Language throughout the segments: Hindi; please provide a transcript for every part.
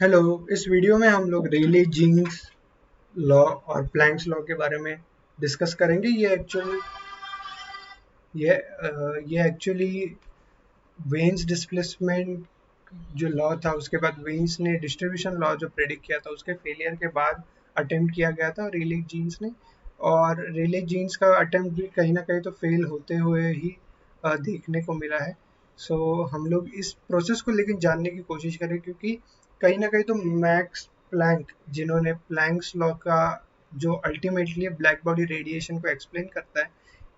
हेलो। इस वीडियो में हम लोग रेले जीन्स लॉ और प्लैंक्स लॉ के बारे में डिस्कस करेंगे। ये एक्चुअली वेन्स डिस्प्लेसमेंट जो लॉ था, उसके बाद वेन्स ने डिस्ट्रीब्यूशन लॉ जो प्रेडिक्ट किया था, उसके फेलियर के बाद अटेम्प्ट किया गया था रेले जीन्स ने। और रेले जीन्स का अटेम्प्ट भी कहीं ना कहीं तो फेल होते हुए ही देखने को मिला है। सो हम लोग इस प्रोसेस को लेकिन जानने की कोशिश करें, क्योंकि कहीं ना कहीं तो मैक्स प्लैंक, जिन्होंने प्लैंक्स लॉ का जो अल्टीमेटली ब्लैक बॉडी रेडिएशन को एक्सप्लेन करता है,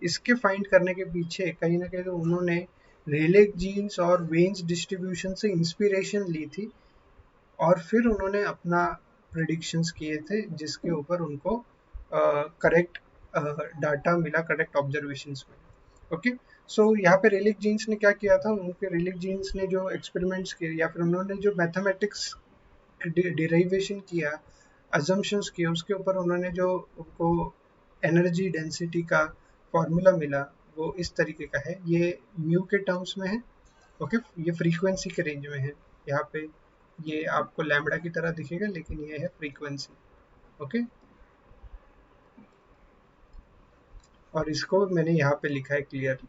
इसके फाइंड करने के पीछे कहीं ना कहीं तो उन्होंने रेले जीन्स और वेन्स डिस्ट्रीब्यूशन से इंस्पिरेशन ली थी, और फिर उन्होंने अपना प्रिडिक्शंस किए थे जिसके ऊपर उनको करेक्ट डाटा मिला, करेक्ट ऑब्जर्वेशंस में। ओके। सो यहाँ पे रेलिक जीन्स ने क्या किया था, उनके रेलिक जीन्स ने जो एक्सपेरिमेंट्स किए या फिर उन्होंने जो मैथमेटिक्स डिराइवेशन किया, अजम्पशंस किए, उसके ऊपर उन्होंने जो उनको एनर्जी डेंसिटी का फॉर्मूला मिला, वो इस तरीके का है। ये म्यू के टर्म्स में है। ओके। ये फ्रीक्वेंसी के रेंज में है। यहाँ पे ये आपको लैम्बडा की तरह दिखेगा, लेकिन ये है फ्रीक्वेंसी। ओके। और इसको मैंने यहाँ पे लिखा है क्लियरली।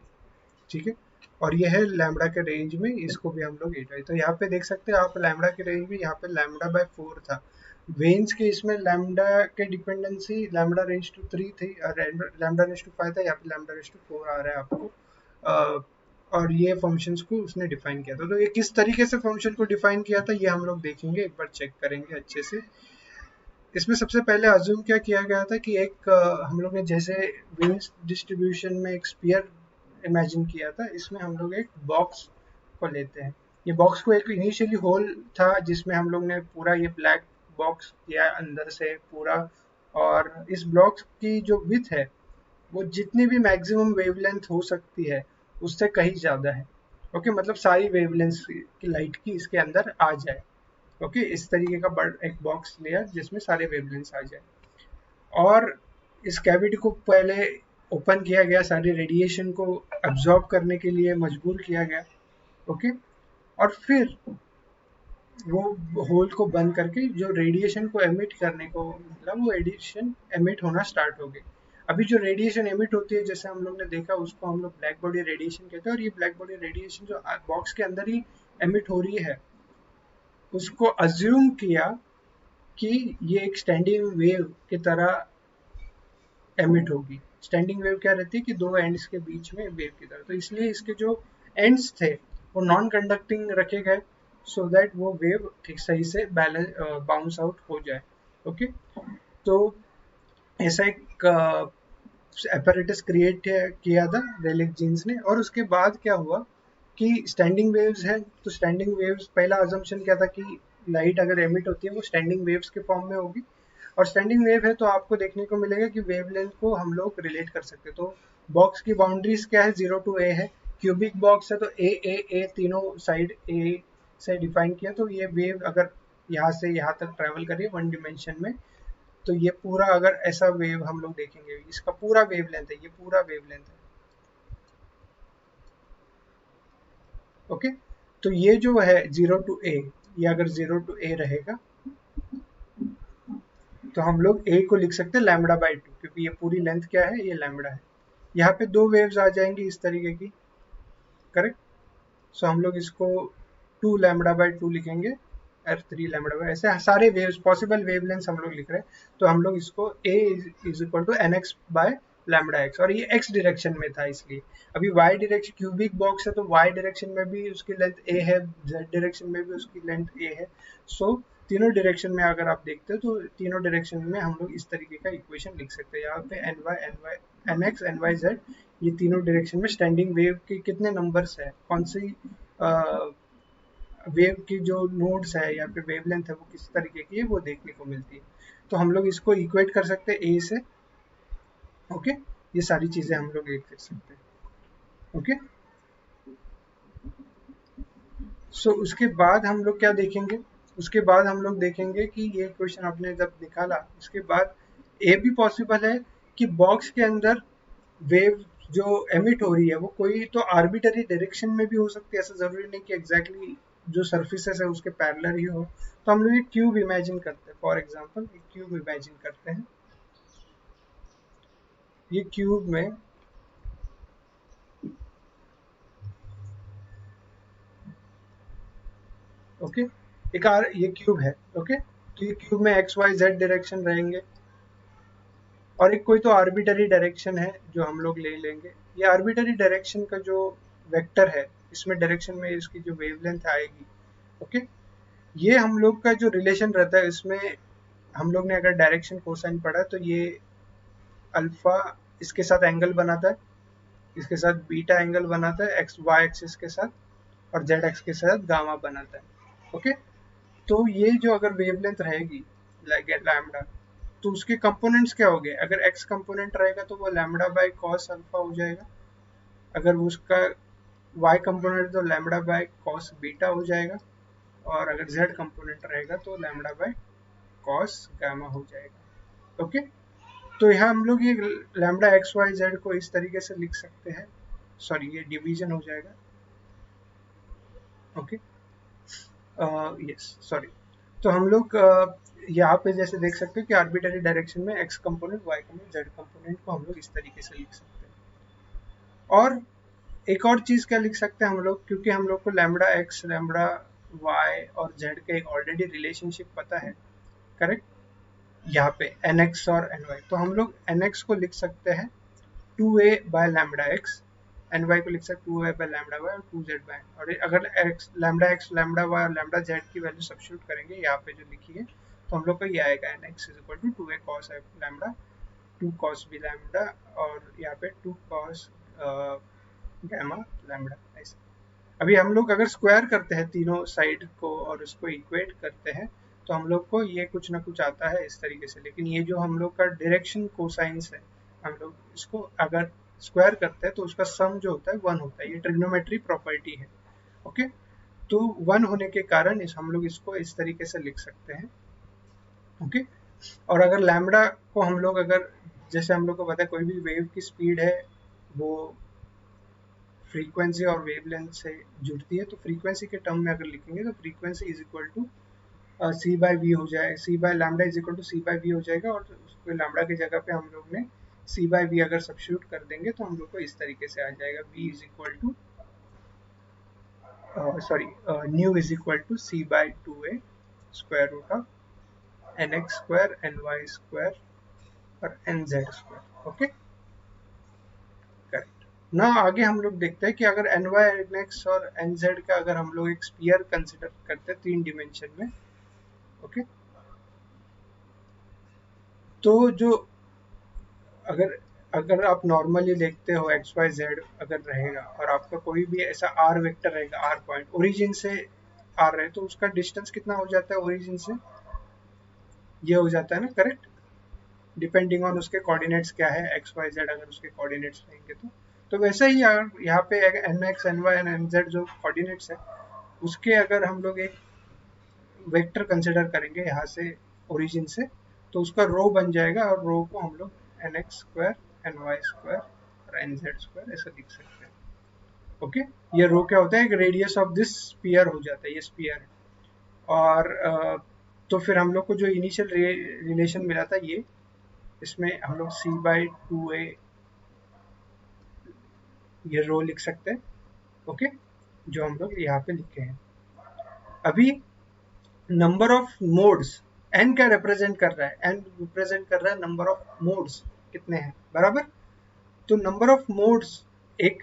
ठीक है। और ये है लैम्बडा के रेंज में, इसको भी हम लोग 8 तो यहाँ पे देख सकते हैं आप, लैम्बडा के रेंज में यहाँ पे लैम्बडा बाय 4 था। वेन्स के इसमें लैम्बडा के डिपेंडेंसी लैम्बडा रेंज टू 3 थी और लैम्बडा रेंज टू 5 था। यहाँ पे लैम्बडा रेंज टू 4 आ रहा है आपको। और ये फंक्शंस को उसने डिफाइन किया था। तो ये किस तरीके से फंक्शन को डिफाइन किया था, ये हम लोग देखेंगे, एक बार चेक करेंगे अच्छे से। इसमें सबसे पहले अज्यूम क्या किया गया था कि एक हम लोग ने जैसे वेन्स डिस्ट्रीब्यूशन में एक स्फीयर इमेजिन किया था, इसमें हम लोग एक बॉक्स को लेते हैं। ये बॉक्स को एक इनिशियली होल था जिसमें हम लोग ने पूरा ये ब्लैक बॉक्स किया अंदर से पूरा। और इस ब्लॉक की जो विड्थ है, वो जितनी भी मैक्सिमम वेवलेंथ हो सकती है उससे कहीं ज़्यादा है। ओके, मतलब सारी वेवलेंथ की लाइट की इसके अंदर आ जाए। ओके, इस तरीके का बड़ एक बॉक्स लिया जिसमें सारे वेवलेंथ्स आ जाए। और इस कैविटी को पहले ओपन किया गया, सारे रेडिएशन को अब्जॉर्ब करने के लिए मजबूर किया गया। ओके। और फिर वो होल को बंद करके जो रेडिएशन को एमिट करने को मतलब वो रेडिएशन एमिट होना स्टार्ट हो गई। अभी जो रेडिएशन एमिट होती है, जैसे हम लोग ने देखा, उसको हम लोग ब्लैक बॉडी रेडिएशन कहते हैं। और ये ब्लैक बॉडी रेडिएशन जो बॉक्स के अंदर ही एमिट हो रही है, उसको अज्यूम किया कि ये एक स्टैंडिंग वेव की तरह एमिट होगी। स्टैंडिंग वेव क्या रहती है कि दो एंड्स के बीच में वेव की तरह, तो इसलिए इसके जो एंड्स थे वो नॉन कंडक्टिंग रखे गए, सो दैट वो वेव ठीक सही से बैलेंस बाउंस आउट हो जाए। ओके। तो ऐसा एक apparatus क्रिएट किया था रेलिक जीन्स ने। और उसके बाद क्या हुआ कि स्टैंडिंग वेव्स है, तो स्टैंडिंग वेव्स, पहला अजम्पशन क्या था कि लाइट अगर एमिट होती है वो स्टैंडिंग वेव्स के फॉर्म में होगी। और स्टैंडिंग वेव है तो आपको देखने को मिलेगा कि वेवलेंथ को हम लोग रिलेट कर सकते हैं। तो बॉक्स की बाउंड्रीज क्या है, 0 to a है। क्यूबिक बॉक्स है तो ए तीनों साइड ए से डिफाइन किया। तो ये वेव अगर यहाँ से यहाँ तक ट्रेवल करिए वन डिमेंशन में, तो ये पूरा अगर ऐसा वेव हम लोग देखेंगे, इसका पूरा वेवलेंथ है, ये पूरा वेवलेंथ है। ओके। तो ये जो है 0 to a, ये अगर 0 to a रहेगा तो हम लोग a को लिख सकते हैं लैम्बडा बाई 2, क्योंकि ये पूरी लेंथ क्या है, ये लैम्बडा है। यहाँ पे दो वेव्स आ जाएंगी इस तरीके की। करेक्ट। सो हम लोग इसको 2 लैम्बडा बाई 2 लिखेंगे, और 3 लैम्बडा बाई, ऐसे सारे वेव्स पॉसिबल वेवलेंथ हम लोग लिख रहे हैं। तो हम लोग इसको a is equal to n x by lambda x, और ये x डायरेक्शन में था इसलिए। अभी y डायरेक्शन, क्यूबिक बॉक्स है तो y डायरेक्शन में भी उसकी लेंथ a है, z डायरेक्शन में भी उसकी लेंथ a है। सो तीनों डायरेक्शन में अगर आप देखते हो तो तीनों डायरेक्शन में हम लोग इस तरीके का इक्वेशन लिख सकते हैं। यहाँ पे n x n y z, ये तीनों डायरेक्शन में स्टैंडिंग वेव के कितने नंबर्स है, कौन सी वेव की जो नोड्स है या फिर वेवलेंथ है वो किस तरीके की है, वो देखने को मिलती है। तो हम लोग इसको इक्वेट कर सकते हैं ए से। ओके। ये सारी चीजें हम लोग एक कर सकते हैं। ओके। सो उसके बाद हम लोग क्या देखेंगे, उसके बाद हम लोग देखेंगे कि ये क्वेश्चन आपने जब निकाला, उसके बाद ये भी पॉसिबल है कि बॉक्स के अंदर वेव जो एमिट हो रही है वो कोई तो आर्बिटरी डायरेक्शन में भी हो सकती है। ऐसा जरूरी नहीं कि एग्जैक्टली जो सर्फेसेस है उसके पैरेलल ही हो, तो हम लोग एक क्यूब इमेजिन करते हैं। फॉर एग्जांपल एक क्यूब इमेजिन करते हैं। ये क्यूब में ओके ये क्यूब है। ओके, तो ये क्यूब में एक्स वाई जेड डायरेक्शन रहेंगे और एक कोई तो आर्बिटरी डायरेक्शन है जो हम लोग ले लेंगे। ये आर्बिटरी डायरेक्शन का जो वेक्टर है, इसमें डायरेक्शन में इसकी जो वेवलेंथ आएगी, ओके, ये हम लोग का जो रिलेशन रहता है इसमें हम लोग ने अगर डायरेक्शन कोसाइन पढ़ा तो ये अल्फा इसके साथ एंगल बनाता है, इसके साथ बीटा एंगल बनाता है एक्स वाई एक्सिस के साथ, और जेड एक्स के साथ गामा बनाता है। ओके, तो ये जो अगर वेवलेंथ रहेगी लाइक लैम्डा, तो उसके कंपोनेंट्स क्या हो गए? अगर एक्स कंपोनेंट रहेगा तो वो लैम्डा बाय कॉस अल्फा हो जाएगा, अगर उसका वाई कंपोनेंट तो लैम्डा बाय कॉस बीटा हो जाएगा, और अगर जेड कंपोनेंट रहेगा तो लैम्डा बाय कॉस गामा हो जाएगा। ओके, तो यहाँ हम लोग ये लैम्डा एक्स वाई जेड को इस तरीके से लिख सकते हैं। सॉरी, ये डिवीजन हो जाएगा। Okay, yes sorry. तो हम लोग यहाँ पे जैसे देख सकते हैं कि आर्बिटरी डायरेक्शन में x component y component z component को हम लोग इस तरीके से लिख सकते हैं। और एक और चीज क्या लिख सकते हैं हम लोग, क्योंकि हम लोग को लैम्डा एक्स लैम्डा वाई और जेड का एक ऑलरेडी रिलेशनशिप पता है, करेक्ट, यहाँ पे एन एक्स और एन वाई, तो हम लोग एन एक्स को लिख सकते हैं 2a by lambda x, n y को लिख सकते हैं 2a बाय लैम्डा वाई और 2z बाय, और अगर एक्स लैम्डा वाई और लैम्डा जेड की वैल्यू सब्स्टिट्यूट करेंगे यहाँ पे जो लिखी है, तो हम लोग को ये आएगा n x is equal to 2a cos lambda 2 cos b lambda, और यहाँ पे 2 cos गामा लैम्डा ऐसे। अभी हम लोग अगर स्क्वायर करते हैं तीनों साइड को और उसको इक्वेट करते हैं तो हम लोग को ये कुछ ना कुछ आता है इस तरीके से, लेकिन ये जो हम लोग का डायरेक्शन कोसाइंस है, हम लोग इसको अगर स्क्वायर करते हैं तो उसका सम जो होता है 1 होता है। ये ट्रिग्नोमेट्री प्रॉपर्टी है। ओके, तो 1 होने के कारण हम लोग इसको इस तरीके से लिख सकते हैं। ओके, और अगर लैम्डा को हम लोग अगर, जैसे हम लोग को पता है कोई भी वेव की स्पीड है वो फ्रीक्वेंसी और वेवलेंथ से जुड़ती है, तो फ्रीक्वेंसी के टर्म में अगर लिखेंगे तो frequency is equal to C by V हो जाए, C by lambda is equal to C by V हो जाएगा, और उसको लैम्डा की जगह पे हम लोग ने सी बाय वी अगर सब्स्टिट्यूट कर देंगे तो हम लोग को इस तरीके से आ जाएगा V is equal to sorry nu is equal to C by 2a square root of N x square N Y square और N Z square. Okay, correct ना। आगे हम लोग देखते हैं कि अगर एन वाई एन एक्स और एन जेड का अगर हम लोग एक स्पीयर कंसिडर करते हैं 3 डिमेंशन में, ओके, तो जो अगर अगर आप नॉर्मली देखते हो एक्स वाई जेड अगर रहेगा और आपका कोई भी ऐसा आर वेक्टर रहेगा, आर पॉइंट ओरिजिन से आर रहे, तो उसका डिस्टेंस कितना हो जाता है ओरिजिन से? ये हो जाता है ना, करेक्ट, डिपेंडिंग ऑन उसके कोऑर्डिनेट्स क्या है, एक्स वाई जेड अगर उसके कोऑर्डिनेट्स रहेंगे तो वैसे ही यहाँ पे n x n Y n z जो कोऑर्डिनेट्स है उसके अगर हम लोग एक वेक्टर कंसिडर करेंगे यहाँ से ओरिजिन से, तो उसका रो बन जाएगा, और रो को हम लोग n x square N Y square और एन जेड स्क्वायर ऐसा लिख सकते हैं। ओके, ये रो क्या होता है? एक रेडियस ऑफ दिस स्पीयर हो जाता है, ये स्पीयर है। और तो फिर हम लोग को जो इनिशियल रिलेशन मिला था ये, इसमें हम लोग सी बाई 2a ये रो लिख सकते हैं। ओके, जो हम लोग यहाँ पे लिखे हैं। अभी नंबर ऑफ मोड्स, n क्या रिप्रेजेंट कर रहा है? n रिप्रेजेंट कर रहा है नंबर ऑफ मोड्स कितने हैं, बराबर। तो नंबर ऑफ मोड्स, एक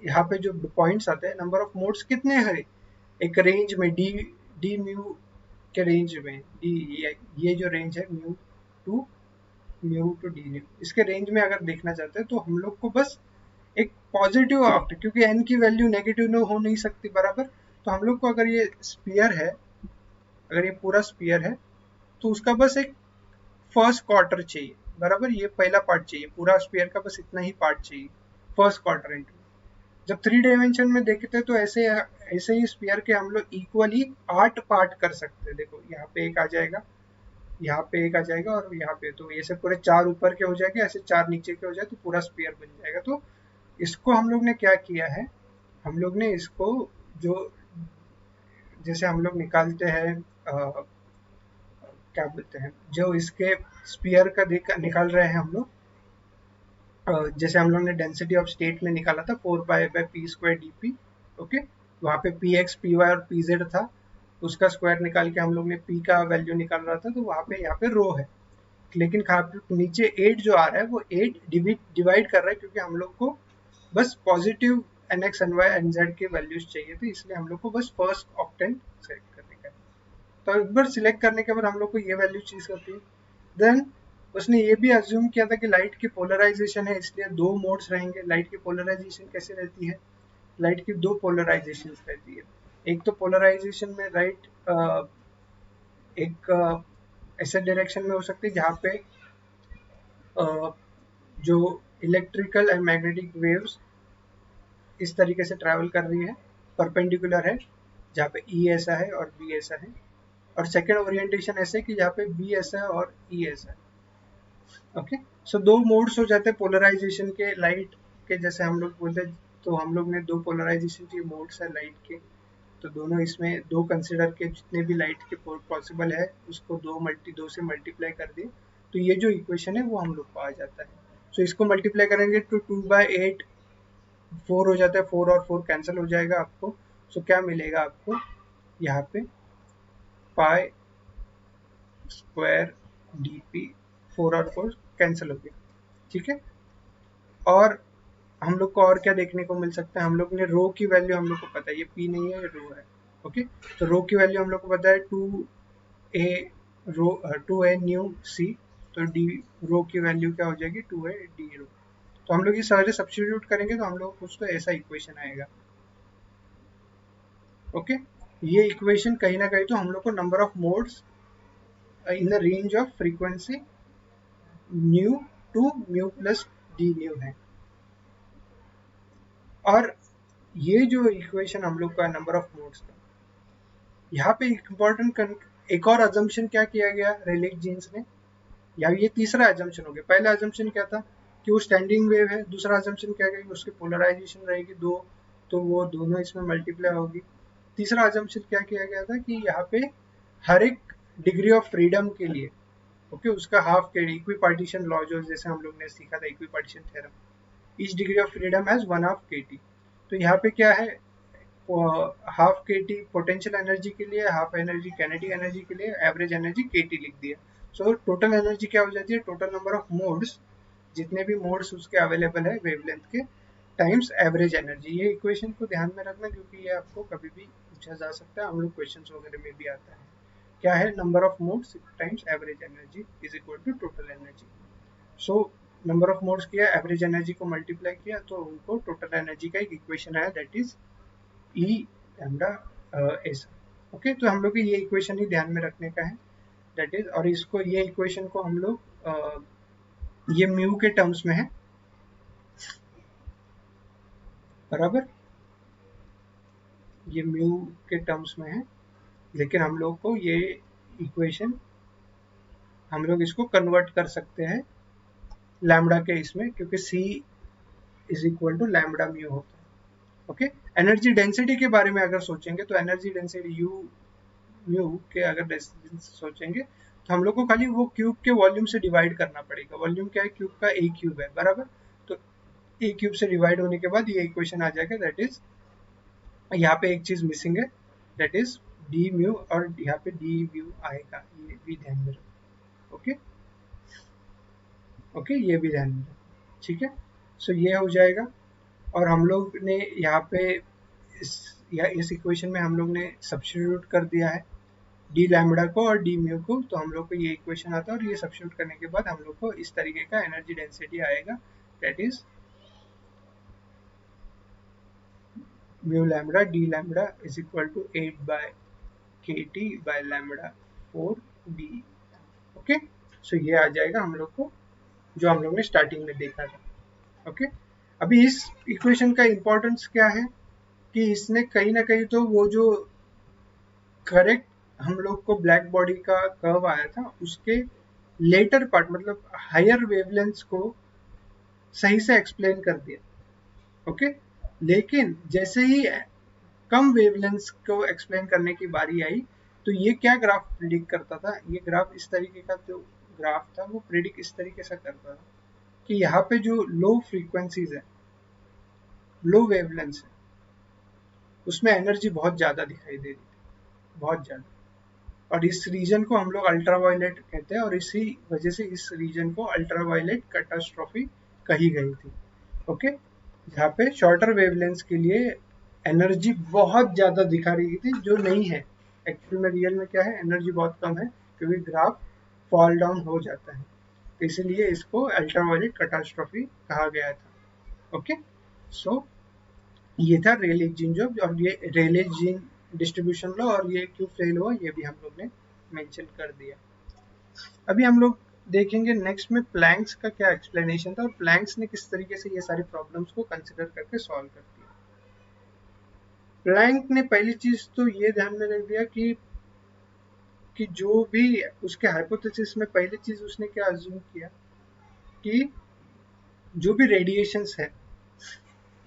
यहाँ पे जो पॉइंट्स आते हैं, नंबर ऑफ मोड्स कितने हैं एक रेंज में, डी म्यू के रेंज में, डी ये जो रेंज है म्यू टू डी म्यू, इसके रेंज में अगर देखना चाहते हैं तो हम लोग को बस एक पॉजिटिव आउट, क्योंकि n की वैल्यू नेगेटिव हो नहीं सकती, बराबर। तो हम लोग को अगर ये स्पीयर है, अगर ये पूरा स्पीयर है तो उसका बस एक फर्स्ट क्वार्टर चाहिए, बराबर। ये पहला पार्ट चाहिए, पूरा स्पीयर का बस इतना ही पार्ट चाहिए, फर्स्ट क्वार्टर इंटू। जब 3 डायमेंशन में देखते हैं तो ऐसे ही स्पीयर के हम लोग इक्वली 8 पार्ट कर सकते हैं। देखो यहाँ पे एक आ जाएगा, यहाँ पे एक आ जाएगा, और यहाँ पे, तो ऐसे पूरे 4 ऊपर के हो जाएंगे, ऐसे 4 नीचे के हो जाए तो पूरा स्पीयर बन जाएगा। तो इसको हम लोग ने क्या किया है, हम लोग ने इसको जो जैसे हम लोग निकालते हैं क्या बोलते हैं, जो इसके स्पीयर का निकाल रहे हैं हम लोग, जैसे हम लोग ने डेंसिटी ऑफ स्टेट में निकाला था 4 पाई/p² ओके, वहाँ पे px py और pz था, उसका स्क्वायर निकाल के हम लोग ने p का वैल्यू निकाल रहा था, तो वहाँ पे यहाँ पे रो है, लेकिन नीचे 8 जो आ रहा है वो 8 डिवाइड कर रहा है, क्योंकि हम लोग को बस पॉजिटिव nx ny nz के वैल्यूज चाहिए थे, इसलिए हम लोग को बस फर्स्ट ऑक्टेंट सेलेक्ट करने का है। तो एक बार सिलेक्ट करने के बाद हम लोग को ये वैल्यू चीज होती है। देन उसने ये भी अज्यूम किया था कि लाइट की पोलराइजेशन है, इसलिए दो मोड्स रहेंगे। लाइट की पोलराइजेशन कैसे रहती है? लाइट की दो पोलराइजेशन रहती है। एक तो पोलराइजेशन में राइट एक ऐसे डायरेक्शन में हो सकती है जहाँ पे जो इलेक्ट्रिकल एंड मैग्नेटिक वेव्स इस तरीके से ट्रैवल कर रही है, परपेंडिकुलर है, जहाँ पे ई ऐसा है और बी ऐसा है, और सेकेंड ओरिएंटेशन ऐसे कि जहाँ पे बी ऐसा है और ई ऐसा है। ओके, सो दो मोड्स हो जाते हैं पोलराइजेशन के लाइट के, जैसे हम लोग बोलते हैं, तो हम लोग ने दो पोलराइजेशन के मोड्स है लाइट के, तो दोनों इसमें दो कंसिडर के, जितने भी लाइट के पॉसिबल है उसको दो से मल्टीप्लाई कर दिए, तो ये जो इक्वेशन है वो हम लोग को आ जाता है। सो इसको मल्टीप्लाई करेंगे तो 2/8 4 हो जाता है, 4 और 4 कैंसिल हो जाएगा आपको। सो क्या मिलेगा आपको यहाँ पे पाई स्क्वायर डी पी, 4 और 4 कैंसिल हो गया, ठीक है। और हम लोग को और क्या देखने को मिल सकता है, हम लोग ने रो की वैल्यू हम लोग को पता है, ये पी नहीं है, ये रो है। ओके, तो रो की वैल्यू हम लोग को पता है 2a न्यू सी, तो डी रो की वैल्यू क्या हो जाएगी 2a डी रो। तो हम लोग ये सारे सब्स्टिट्यूट करेंगे तो हम लोग कुछ तो ऐसा इक्वेशन आएगा। ओके, ये इक्वेशन कहीं ना कहीं तो हम लोग को number of modes in the range of frequency nu to mu plus d nu है। और ये जो इक्वेशन हम लोग का नंबर ऑफ मोड्स का, यहाँ पे इम्पोर्टेंट एक और अजम्पशन क्या किया गया रेलिक जीन्स ने, या ये तीसरा अजम्पशन हो गया। पहला अजम्पशन क्या था कि वो स्टैंडिंग वेव है, दूसरा अजम्पशन क्या है कि उसकी पोलराइजेशन रहेगी दो, तो वो दोनों इसमें मल्टीप्लाई होगी। तीसरा अजम्पशन क्या किया गया था कि यहाँ पे हर एक डिग्री ऑफ फ्रीडम के लिए ओके उसका हाफ के इक्वी पार्टीशन लॉ, जो जैसे हम लोग ने सीखा था equi partition theorem, each degree of freedom has 1/2 kT। तो यहाँ पे क्या है, हाफ kT पोटेंशियल एनर्जी के लिए, हाफ एनर्जी काइनेटिक एनर्जी के लिए, एवरेज एनर्जी kT लिख दिया। सो टोटल एनर्जी क्या हो जाती है, टोटल नंबर ऑफ मोड्स, जितने भी मोड्स उसके अवेलेबल है वेवलेंथ के, टाइम्स एवरेज एनर्जी। ये इक्वेशन को ध्यान में रखना, क्योंकि ये आपको कभी भी पूछा जा सकता है, हम लोग क्वेश्चन वगैरह में भी आता है। क्या है, number of modes times average energy is equal to total energy. So number of modes किया, एवरेज एनर्जी को मल्टीप्लाई किया, तो उनको टोटल एनर्जी का एक इक्वेशन आया, that is E lambda s. Okay, तो हम लोग को ये इक्वेशन ही ध्यान में रखने का है, दैट इज, और इसको ये इक्वेशन को हम लोग ये म्यू के टर्म्स में है, बराबर, ये म्यू के टर्म्स में है, लेकिन हम लोग को ये इक्वेशन हम लोग इसको कन्वर्ट कर सकते हैं लैम्डा के इसमें, क्योंकि C is equal to lambda mu होता है। ओके, एनर्जी डेंसिटी के बारे में अगर सोचेंगे तो एनर्जी डेंसिटी यू म्यू के अगर सोचेंगे तो हम लोग को खाली वो क्यूब के वॉल्यूम से डिवाइड करना पड़ेगा। वॉल्यूम क्या है, क्यूब का ए क्यूब है, बराबर, तो ए क्यूब से डिवाइड होने के बाद ये इक्वेशन आ जाएगा, दैट इज, यहाँ पे एक चीज मिसिंग है, दैट इज डी म्यू, और यहाँ पे डी म्यू आएगा, ये भी ध्यान में रखो। ओके ओके, ये भी ध्यान में रखो, ठीक है। सो ये हो जाएगा, और हम लोग ने यहाँ पे इस इक्वेशन में हम लोग ने सब्स्टिट्यूट कर दिया है डी लैम्बडा को और डी म्यू को, तो हम लोग को ये इक्वेशन आता है, और ये सब्स्टिट्यूट करने के बाद हम लोग को इस तरीके का एनर्जी डेंसिटी आएगा, that is mu lambda D lambda is equal to 8/kT/λ 4d। Okay, so ये आ जाएगा हम लोग को जो हम लोग ने स्टार्टिंग में देखा था। ओके, अभी इस इक्वेशन का इंपॉर्टेंस क्या है कि इसने कहीं ना कहीं तो वो जो करेक्ट हम लोग को ब्लैक बॉडी का कर्व आया था उसके लेटर पार्ट, मतलब हायर वेवलेंथ्स को सही से एक्सप्लेन कर दिया। ओके, लेकिन जैसे ही कम वेवलेंथ को एक्सप्लेन करने की बारी आई तो ये क्या ग्राफ प्रिडिक्ट करता था, ये ग्राफ इस तरीके का जो ग्राफ था वो प्रिडिक्ट इस तरीके से करता था कि यहाँ पे जो लो फ्रीक्वेंसीज है, लो वेवलेंथ है, उसमें एनर्जी बहुत ज़्यादा दिखाई दे रही थी, बहुत ज़्यादा। और इस रीजन को हम लोग अल्ट्रावायलेट कहते हैं और इसी वजह से इस रीजन को अल्ट्रावायलेट कैटास्ट्रॉफी कही गई थी। ओके, जहाँ पे शॉर्टर वेवलेंथ के लिए एनर्जी बहुत ज़्यादा दिखा रही थी जो नहीं है एक्चुअल में। रियल में क्या है, एनर्जी बहुत कम है क्योंकि ग्राफ फॉल डाउन हो जाता है, तो इसीलिए इसको अल्ट्रावायलेट कैटास्ट्रॉफी कहा गया था। ओके, सो ये था रेले जीन जॉब, और ये रेले जीन डिस्ट्रीब्यूशन लॉ, और ये क्यों फेल हुआ ये भी हम लोग ने मेंशन कर दिया। अभी हम लोग देखेंगे नेक्स्ट में प्लैंक्स का क्या एक्सप्लेनेशन था और प्लैंक्स ने किस तरीके से ये सारी प्रॉब्लम्स को कंसिडर करके सॉल्व कर दिया। प्लैंक ने पहली चीज तो ये ध्यान में रख दिया कि जो भी उसके हाइपोथेसिस में पहली चीज उसने क्या अज्यूम किया कि जो भी रेडिएशंस है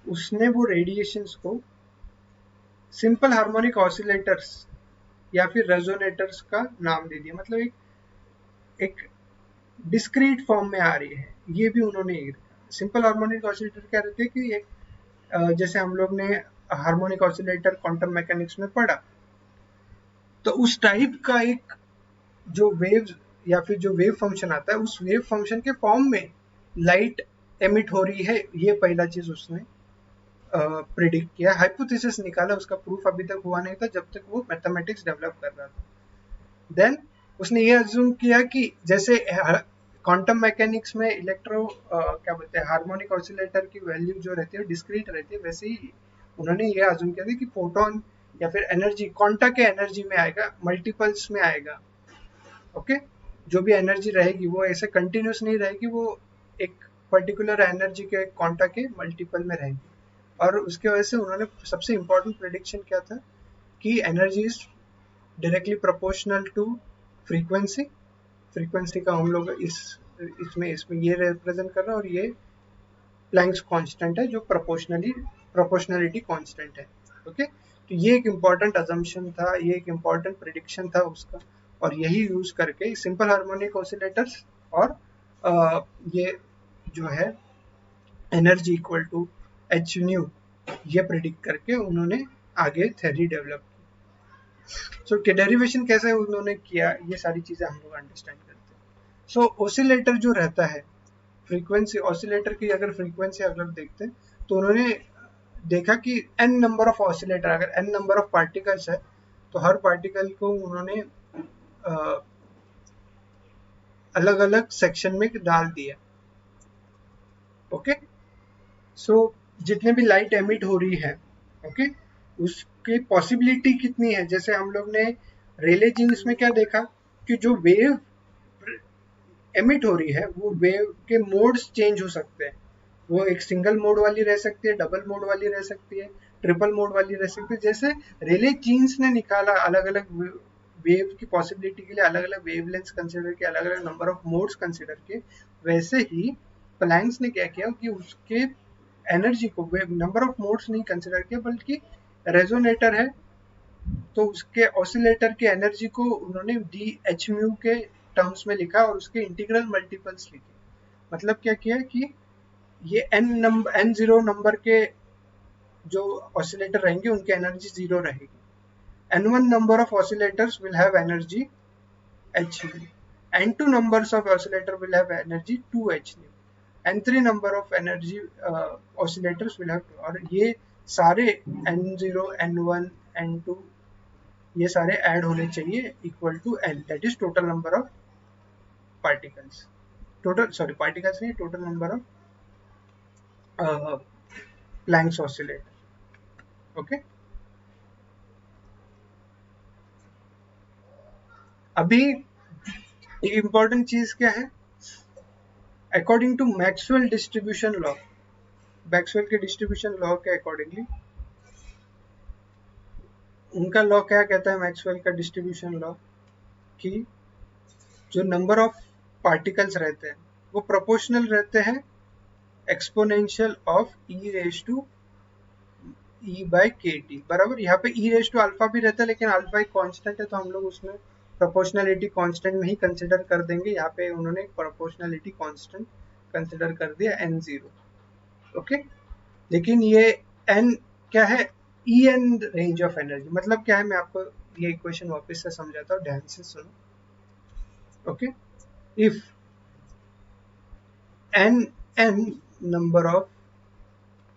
उसने वो रेडिएशंस को सिंपल हार्मोनिक ऑसिलेटर्स या फिर रेजोनेटर्स का नाम दे दिया, मतलब एक डिस्क्रीट फॉर्म में आ रही है, ये भी उन्होंने सिंपल हार्मोनिक ऑसिलेटर क्या रहते हैं कि एक जैसे हम लोग ने हार्मोनिक ऑसिलेटर क्वांटम मैकेनिक्स में पढ़ा, तो उस टाइप का एक जो वेव या फिर जो वेव फंक्शन आता है उस वेव फंक्शन के फॉर्म में लाइट एमिट हो रही है, ये पहला चीज उसने प्रिडिक्ट किया, हाइपोथेसिस निकाला, उसका प्रूफ अभी तक हुआ नहीं था जब तक वो मैथमेटिक्स डेवलप कर रहा था। देन उसने ये अज्यूम किया कि जैसे क्वांटम मैकेनिक्स में क्या बोलते हैं हार्मोनिक ऑसिलेटर की वैल्यू जो रहती है डिस्क्रीट रहती है, वैसे ही उन्होंने ये अज्यूम किया था कि फोटोन या फिर एनर्जी क्वांटा के एनर्जी में आएगा, मल्टीपल्स में आएगा। ओके, जो भी एनर्जी रहेगी वो ऐसे कंटिन्यूस नहीं रहेगी, वो एक पर्टिकुलर एनर्जी के क्वांटा के मल्टीपल में रहेगी। और उसके वजह से उन्होंने सबसे इम्पोर्टेंट प्रेडिक्शन क्या था कि energy is directly proportional to frequency. Frequency का हम लोग इसमें ये रिप्रेजेंट कर रहा है, और ये प्लैंक्स कांस्टेंट है जो प्रोपोर्शनलिटी कांस्टेंट है। ओके, तो ये एक इम्पॉर्टेंट अजम्पशन था, ये एक इम्पॉर्टेंट प्रेडिक्शन था उसका, और यही यूज करके सिंपल हार्मोनिक ऑसिलेटर्स और ये जो है energy equal to H nu, ये प्रेडिक्ट करके उन्होंने आगे थ्योरी डेवलप की। सो डेरिवेशन कैसे उन्होंने किया, ये सारी चीजें हम लोग अंडरस्टैंड करते हैं। सो ऑसिलेटर जो रहता है, फ्रीक्वेंसी ऑसिलेटर की अगर फ्रीक्वेंसी अगर देखते हैं तो उन्होंने देखा कि n नंबर ऑफ ऑसिलेटर, अगर n नंबर ऑफ पार्टिकल्स है तो हर पार्टिकल को उन्होंने अलग अलग सेक्शन में डाल दिया। ओके, सो जितने भी लाइट एमिट हो रही है, ओके, उसकी पॉसिबिलिटी कितनी है, जैसे हम लोग ने रेले जीन्स में क्या देखा कि जो वेव एमिट हो रही है वो वेव के मोड्स चेंज हो सकते हैं, वो एक सिंगल मोड वाली रह सकती है, डबल मोड वाली रह सकती है, ट्रिपल मोड वाली रह सकती है। जैसे रेले जीन्स ने निकाला अलग अलग वेव की पॉसिबिलिटी के लिए अलग अलग वेवलेंथ कंसीडर किया, अलग अलग नंबर ऑफ मोड्स कंसीडर किए, वैसे ही प्लैंक्स ने क्या किया कि उसके एनर्जी को नंबर ऑफ मोड्स नहीं कंसीडर किया बल्कि रेजोनेटर है तो उसके ऑसिलेटर के एनर्जी को उन्होंने डी एच म्यू के टर्म्स में लिखा और उसके इंटीग्रल मल्टीपल्स लिखे। मतलब क्या किया कि ये n जीरो नंबर के जो ऑसिलेटर रहेंगे उनकी एनर्जी जीरो रहेगी, n1 number of oscillators will have energy h nu, n2 numbers of oscillator will have energy 2h nu, n3 number of energy oscillators will have, और ये सारे n0 n1 n2 ये सारे ऐड होने चाहिए equal to n, that is total number of particles, particles नहीं, total number of Planck's oscillator. Okay, अभी इम्पोर्टेंट चीज क्या है, according to Maxwell distribution law, Maxwell के डिस्ट्रीब्यूशन लॉ के अकॉर्डिंगली, उनका लॉ क्या कहता है, मैक्सवेल का डिस्ट्रीब्यूशन लॉ, कि जो नंबर ऑफ पार्टिकल्स रहते हैं वो प्रोपोर्शनल रहते हैं exponential of e raise to e by के टी बराबर। यहाँ पे ई रेस टू अल्फा भी रहता है, लेकिन अल्फा एक कांस्टेंट है तो हम लोग उसमें प्रोपोर्शनलिटी कांस्टेंट में ही कंसिडर कर देंगे। यहाँ पे उन्होंने प्रोपोर्शनलिटी कांस्टेंट कंसिडर कर दिया n0। ओके, लेकिन ये n क्या है, E n range of energy. मतलब क्या है, मैं आपको ये इक्वेशन वापस से समझाता हूँ, ध्यान से सुनो। Okay, if n number of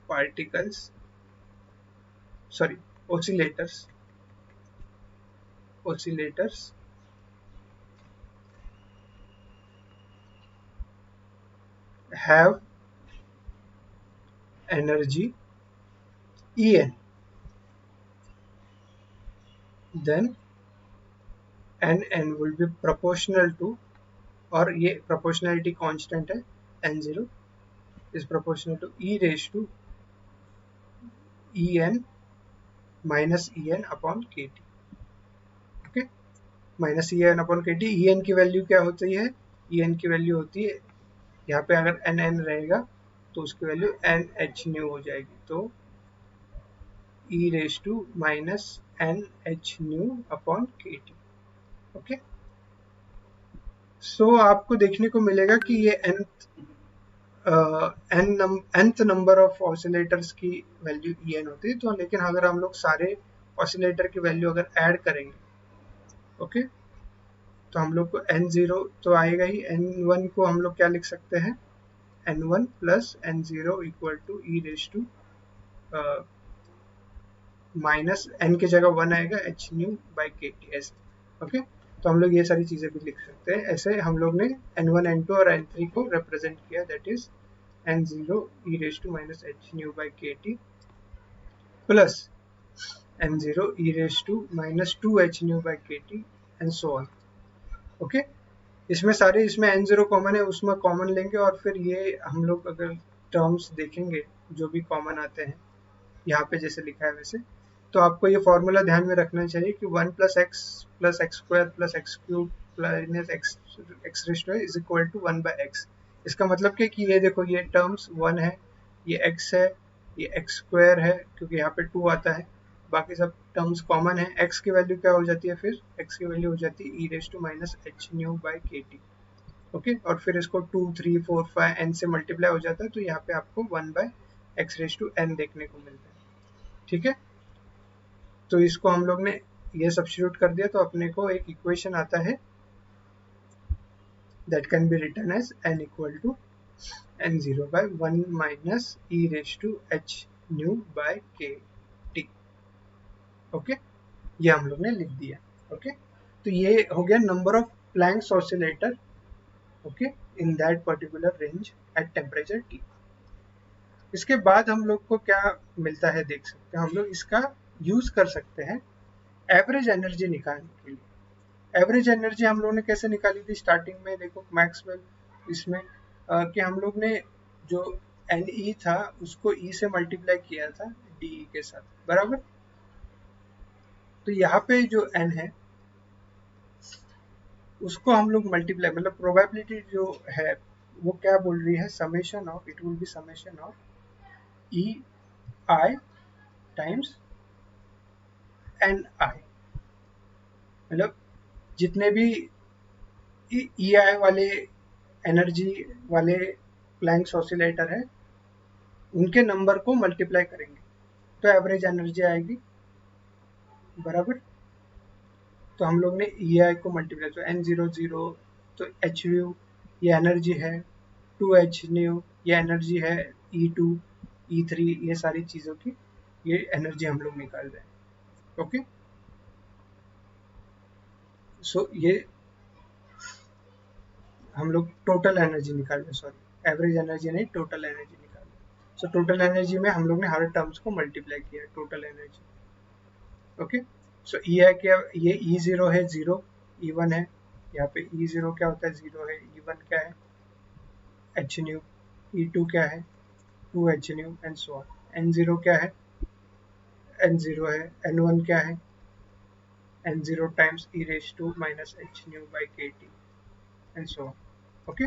particles, sorry, oscillators have energy En, then n will be proportional to, और ये proportionality constant है, n0 is proportional to e raised to En minus En upon kt। Okay, minus En upon kt। En की वैल्यू क्या होती है, En की वैल्यू होती है, यहाँ पे अगर n रहेगा तो उसकी वैल्यू n h न्यू हो जाएगी, तो e raised to minus n h nu upon kt। Okay, so आपको देखने को मिलेगा कि ये nth नंबर ऑफ ऑसिलेटर्स की वैल्यू En होती है। तो लेकिन अगर हम लोग सारे ऑसिलेटर की वैल्यू अगर ऐड करेंगे, ओके, तो हम लोग को n0 तो आएगा ही। n1 को हम लोग क्या लिख सकते हैं, n1 plus n0 equal to e raise to minus n की जगह 1 आएगा h न्यू बाई के टी, ऐसे। ओके, तो हम लोग ये सारी चीजें भी लिख सकते हैं ऐसे। हम लोग ने n1 n2 और n3 को रिप्रेजेंट किया, that is n0 e raised to minus h nu by kt plus n0 e raised to minus 2h nu by kt and so on। Okay, इसमें सारे, इसमें n0 कॉमन है, उसमें कॉमन लेंगे और फिर ये हम लोग अगर टर्म्स देखेंगे जो भी कॉमन आते हैं यहाँ पे जैसे लिखा है वैसे, तो आपको ये फॉर्मूला ध्यान में रखना चाहिए कि 1 plus x square plus x cube plus x rest is equal to 1 by x. इसका मतलब क्या कि ये देखो, ये टर्म्स 1 है, ये x है, ये एक्स स्क्वायर है क्योंकि यहाँ पे 2 आता है, बाकी सब टर्म्स कॉमन है। x की वैल्यू क्या हो जाती है, फिर x की वैल्यू हो जाती है E raise to minus H nu by के टी। ओके, और फिर इसको 2 3 4 5 n से मल्टीप्लाई हो जाता है, तो यहाँ पे आपको 1 by x raise to n देखने को मिलता है। ठीक है, तो इसको हम लोग ने ये सब्स्टिट्यूट कर दिया, तो अपने को एक इक्वेशन आता है that can be written as n equal to n0 by 1 minus e raised to h nu by k t। Okay, ये हम लोग ने लिख दिया। ओके, तो ये हो गया number of Planck's oscillator, okay, in that particular range at temperature t। इसके बाद हम लोग को क्या मिलता है देख सकते हैं, हम लोग इसका यूज कर सकते हैं एवरेज एनर्जी निकालने के लिए। एवरेज एनर्जी हम लोगों ने कैसे निकाली थी स्टार्टिंग में, देखो मैक्सवेल इसमें कि हम लोग ने जो एन ई था उसको ई से मल्टीप्लाई किया था डी ई के साथ, बराबर। तो यहाँ पे जो एन है उसको हम लोग मल्टीप्लाई, मतलब प्रोबेबिलिटी जो है वो क्या बोल रही है, summation of, it will be summation of E I times N I. मतलब जितने भी ई आई वाले एनर्जी वाले प्लैंक्स ऑसिलेटर है उनके नंबर को मल्टीप्लाई करेंगे तो एवरेज एनर्जी आएगी, बराबर। तो हम लोग ने ई आई को मल्टीप्लाई, तो n00 तो एच न्यू ये एनर्जी है, 2h न्यू ये एनर्जी है, E2 E3 ये सारी चीज़ों की ये एनर्जी हम लोग निकाल रहे हैं। ओके, सो ये हम लोग टोटल एनर्जी निकाल रहे हैं, सॉरी एवरेज एनर्जी नहीं, टोटल एनर्जी निकाल रहे हैं। सो टोटल एनर्जी में हम लोग ने हर टर्म्स को मल्टीप्लाई किया, टोटल एनर्जी। ओके, सो ई आई क्या, ये E0 है 0, E1 है, यहाँ पे E0 क्या होता है 0 है, E1 क्या है h न्यू, E2 क्या है 2h new and so on. n0 क्या है, n0 है, n1 क्या है n0 times e raise to minus h nu by के T and so on. Okay,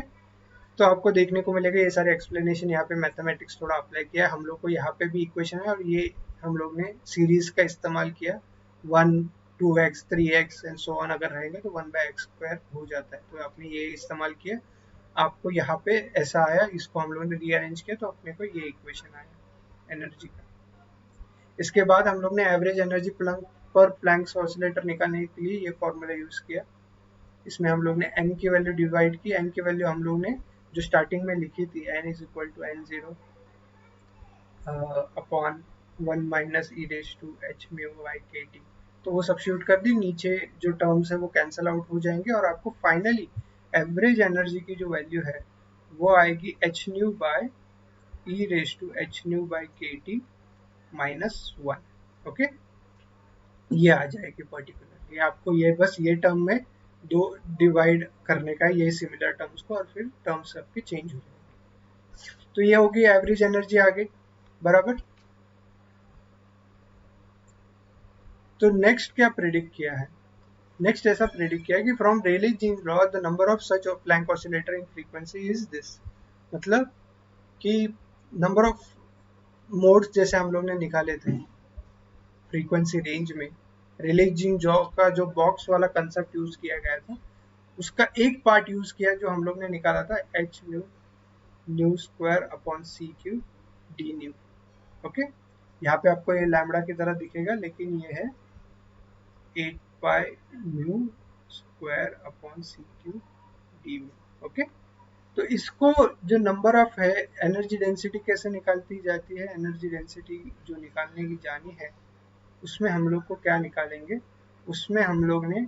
तो आपको देखने को मिलेगा ये सारे एक्सप्लेनेशन, यहाँ पे मैथमेटिक्स थोड़ा अप्लाई किया है हम लोग को, यहाँ पे भी इक्वेशन है और ये हम लोग ने सीरीज का इस्तेमाल किया, 1 2x 3x and so on अगर रहेगा तो 1/x² हो जाता है, तो आपने ये इस्तेमाल किया, आपको यहाँ पे ऐसा आया, इसको हम लोगों ने रीअरेंज किया तो अपने को ये इक्वेशन आया एनर्जी का। इसके बाद हम लोग ने एवरेज एनर्जी पर प्लैंक्स ऑसिलेटर निकालने के लिए ये फॉर्मूला यूज किया। इसमें हम लोग ने n की वैल्यू डिवाइड की, n की वैल्यू हम लोग ने जो स्टार्टिंग में लिखी थी n is equal to n0 upon 1 minus e raise to h mu by के टी, तो वो सब्स्टिट्यूट कर दी, नीचे जो टर्म्स है वो कैंसिल आउट हो जाएंगे और आपको फाइनली एवरेज एनर्जी की जो वैल्यू है वो आएगी h nu by e raise to H nu by के टी -1। ओके, ये आ जाएगी पर्टिकुलर, ये आपको ये बस ये टर्म में दो डिवाइड करने का ये सिमिलर टर्म्स को, और फिर टर्म्स सबके चेंज हो जाएंगे। तो ये होगी एवरेज एनर्जी आ गई बराबर। तो नेक्स्ट क्या प्रेडिक्ट किया है, नेक्स्ट ऐसा प्रेडिक्ट किया है कि from Rayleigh Jeans law the number of such Planck oscillator in frequency is this, मतलब कि नंबर ऑफ मोड्स जैसे हम लोग ने निकाले थे फ्रीक्वेंसी रेंज में, रेले-जीन्स लॉ का जो बॉक्स वाला कंसेप्ट यूज किया गया था उसका एक पार्ट यूज किया जो हम लोग ने निकाला था h nu nu square upon c cube d nu. Okay, यहाँ पे आपको ये लैम्बडा की तरह दिखेगा लेकिन ये है 8 pi mu square upon c cube D mu. Okay, तो इसको जो नंबर ऑफ है एनर्जी डेंसिटी कैसे निकालती जाती है, एनर्जी डेंसिटी जो निकालने की जानी है उसमें हम लोग को क्या निकालेंगे, उसमें हम लोग ने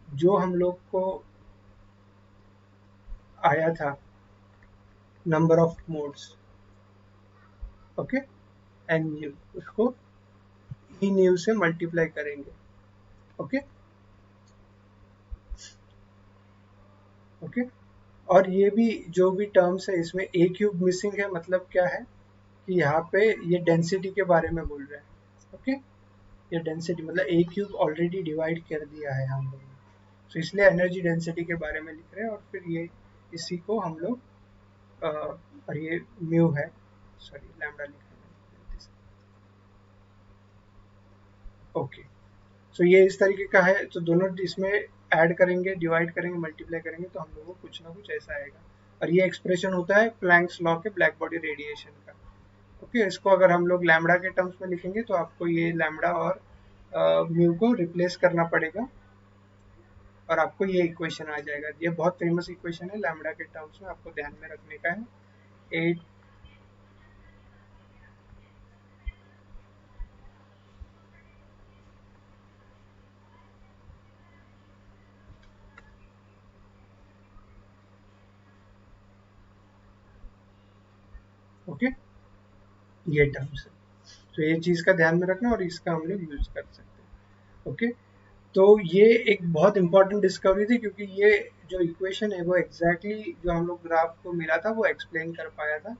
जो हम लोग को आया था number of modes, okay, n nu, उसको ई न्यू से मल्टीप्लाई करेंगे। ओके ओके, और ये भी जो भी टर्म्स है इसमें ए क्यूब मिसिंग है, मतलब क्या है कि यहाँ पे ये डेंसिटी के बारे में बोल रहे हैं। ओके, ये डेंसिटी मतलब ए क्यूब ऑलरेडी डिवाइड कर दिया है हम लोगों ने, तो इसलिए एनर्जी डेंसिटी के बारे में लिख रहे हैं, और फिर ये इसी को हम लोग और ये म्यू है, सॉरी लैम्डा लिखा है। ओके, सो ये इस तरीके का है, तो दोनों इसमें ऐड करेंगे, डिवाइड करेंगे, मल्टीप्लाई करेंगे तो हम लोगों को कुछ ना कुछ ऐसा आएगा, और ये एक्सप्रेशन होता है प्लैंक्स लॉ के ब्लैक बॉडी रेडिएशन का। ओके, इसको अगर हम लोग लैम्बडा के टर्म्स में लिखेंगे तो आपको ये लैम्बडा और म्यू को रिप्लेस करना पड़ेगा और आपको ये इक्वेशन आ जाएगा। ये बहुत फेमस इक्वेशन है लैम्बडा के टर्म्स में, आपको ध्यान में रखने का है। 8 ओके, ये टर्म्स है, तो ये चीज का ध्यान में रखना और इसका हम लोग यूज कर सकते हैं। ओके, तो ये एक बहुत इंपॉर्टेंट डिस्कवरी थी क्योंकि ये जो इक्वेशन है वो एग्जैक्टली जो हम लोग ग्राफ को मिला था वो एक्सप्लेन कर पाया था,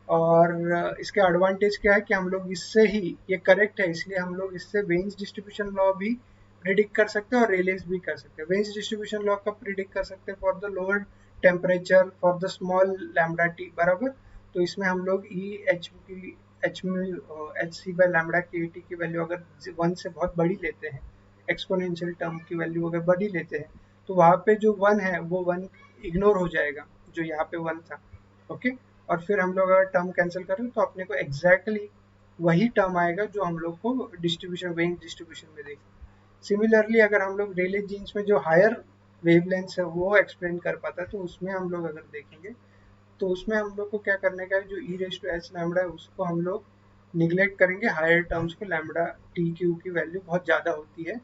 और इसके एडवांटेज क्या है कि हम लोग इससे ही, ये करेक्ट है इसलिए हम लोग इससे वेन्स डिस्ट्रीब्यूशन लॉ भी प्रिडिक्ट कर सकते हैं और रेलेस भी कर सकते हैं। वेन्स डिस्ट्रीब्यूशन लॉ का प्रिडिक्ट कर सकते हैं for the lower temperature for the small lambda T बराबर, तो इसमें हम लोग ई एच की एच सी बाई लैम्बडा के टी की वैल्यू अगर 1 से बहुत बड़ी लेते हैं, एक्सपोनेंशियल टर्म की वैल्यू अगर बड़ी लेते हैं तो वहाँ पे जो 1 है वो 1 इग्नोर हो जाएगा जो यहाँ पे 1 था। ओके, और फिर हम लोग अगर टर्म कैंसिल करें तो अपने को एग्जैक्टली वही टर्म आएगा जो हम लोग को डिस्ट्रीब्यूशन वेव डिस्ट्रीब्यूशन में देगा। सिमिलरली अगर हम लोग रेले जीन्स में जो हायर वेवलेंथ है वो एक्सप्लेन कर पाता है तो उसमें हम लोग अगर देखेंगे तो उसमें हम लोग को क्या करने का है, जो ई रेज टू एच लैम्बडा है उसको हम लोग निगलेक्ट करेंगे, हायर टर्म्स को, लैम्बडा टी क्यू की वैल्यू बहुत ज़्यादा होती है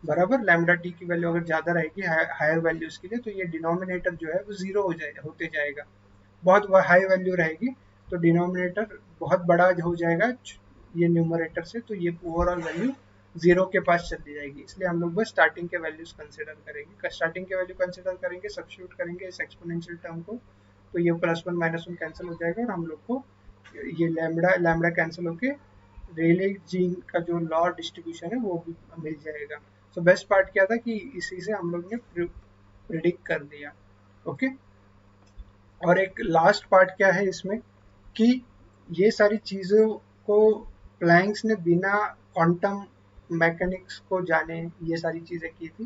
बराबर, लैम्बडा टी की वैल्यू अगर ज़्यादा रहेगी हायर वैल्यूज़ के लिए तो ये डिनोमिनेटर जो है वो ज़ीरो होते जाएगा, बहुत हाई वैल्यू रहेगी तो डिनोमिनेटर बहुत बड़ा हो जाएगा ये न्यूमरेटर से, तो ये ओवरऑल वैल्यू जीरो के पास चली जाएगी, इसलिए हम लोग बस स्टार्टिंग के वैल्यूज कंसिडर करेंगे, स्टार्टिंग के वैल्यू कंसिडर करेंगे, सब्स्टिट्यूट करेंगे इस एक्सपोनेंशियल टर्म को, तो ये +1 -1 कैंसिल हो जाएगा और हम लोग को ये लैम्बडा लैम्बडा कैंसिल होके रेले जीन का जो लॉ डिस्ट्रीब्यूशन है वो भी मिल जाएगा। तो बेस्ट पार्ट क्या था कि इसी से हम लोग ने प्रिडिक्ट कर दिया। ओके, और एक लास्ट पार्ट क्या है इसमें कि ये सारी चीज़ों को प्लैंक्स ने बिना क्वांटम मैकेनिक्स को जाने ये सारी चीज़ें की थी,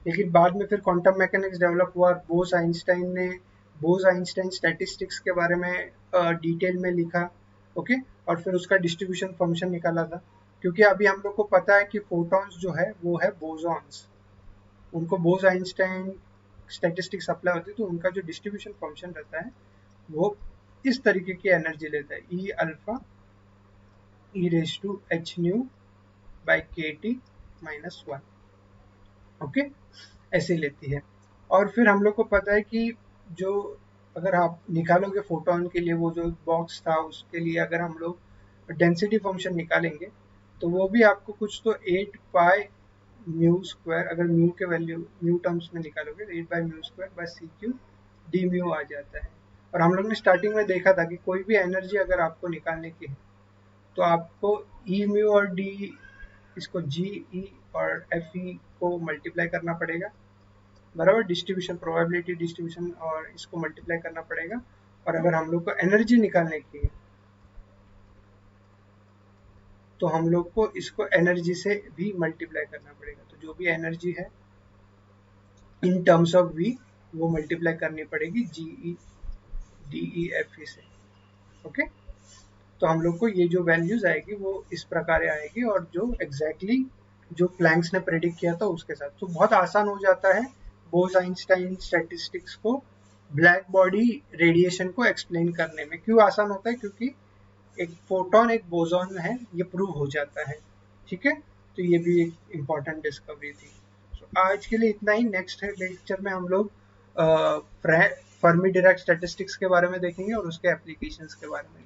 लेकिन बाद में फिर क्वांटम मैकेनिक्स डेवलप हुआ और बोस आइंस्टाइन स्टैटिस्टिक्स के बारे में डिटेल में लिखा। ओके, और फिर उसका डिस्ट्रीब्यूशन फंक्शन निकाला था, क्योंकि अभी हम लोग को पता है कि फोटॉन्स जो है वो है बोसॉन्स, उनको बोस आइंस्टाइन स्टैटिस्टिक्स अप्लाई होती है, तो उनका जो डिस्ट्रीब्यूशन फंक्शन रहता है वो इस तरीके की एनर्जी लेता है, E alpha E raise to H nu by के टी माइनस वन। ओके, ऐसे लेती है। और फिर हम लोग को पता है कि जो अगर आप निकालोगे फोटोन के लिए वो जो बॉक्स था, उसके लिए अगर हम लोग डेंसिटी फंक्शन निकालेंगे तो वो भी आपको कुछ तो 8 पाई म्यू स्क्वायर, अगर म्यू के वैल्यू म्यू टर्म्स में निकालोगे तो 8 by mu square by C cube D mu आ जाता है। और हम लोग ने स्टार्टिंग में देखा था कि कोई भी एनर्जी अगर आपको निकालने की है तो आपको ई म्यू और डी, इसको जी ई और एफ ई को मल्टीप्लाई करना पड़ेगा, बराबर, डिस्ट्रीब्यूशन प्रोबेबिलिटी डिस्ट्रीब्यूशन, और इसको मल्टीप्लाई करना पड़ेगा। और अगर हम लोग को एनर्जी निकालने की है तो हम लोग को इसको एनर्जी से भी मल्टीप्लाई करना पड़ेगा, तो जो भी एनर्जी है इन टर्म्स ऑफ वी वो मल्टीप्लाई करनी पड़ेगी जी E D E F E से। ओके, तो हम लोग को ये जो वैल्यूज आएगी वो इस प्रकार आएगी, और जो एग्जैक्टली जो प्लैंक्स ने प्रेडिक्ट किया था उसके साथ, तो बहुत आसान हो जाता है बोस आइंस्टाइन स्टैटिस्टिक्स को ब्लैक बॉडी रेडिएशन को एक्सप्लेन करने में। क्यों आसान होता है? क्योंकि एक फोटोन एक बोसॉन है, ये प्रूव हो जाता है। ठीक है, तो ये भी एक इम्पॉर्टेंट डिस्कवरी थी। तो आज के लिए इतना ही। नेक्स्ट लेक्चर में हम लोग फर्मी डिराक स्टैटिस्टिक्स के बारे में देखेंगे और उसके एप्लीकेशंस के बारे में।